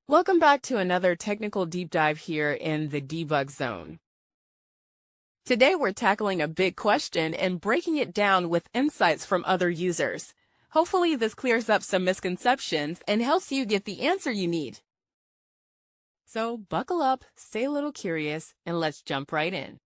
Welcome back to another technical deep dive here in the debug zone. Today we're tackling a big question and breaking it down with insights from other users. Hopefully this clears up some misconceptions and helps you get the answer you need. So buckle up, stay a little curious, and let's jump right in.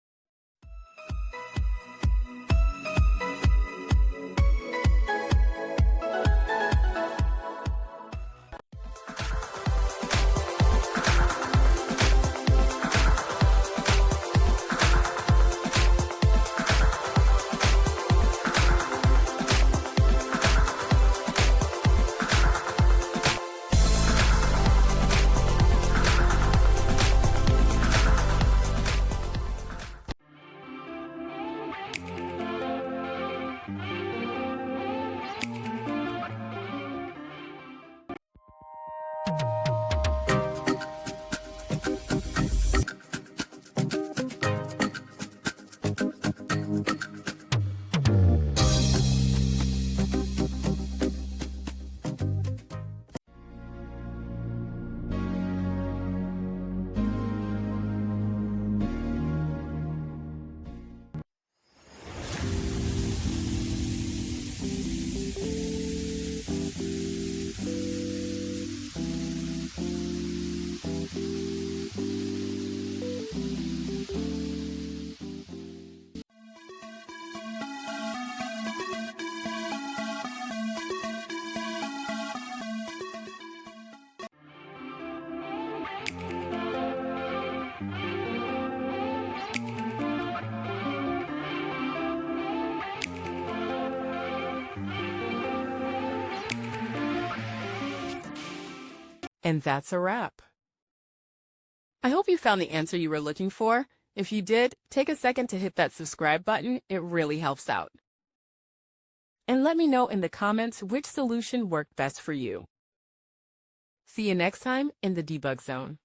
And that's a wrap. I hope you found the answer you were looking for. If you did, take a second to hit that subscribe button. It really helps out. And let me know in the comments which solution worked best for you. See you next time in the debug zone.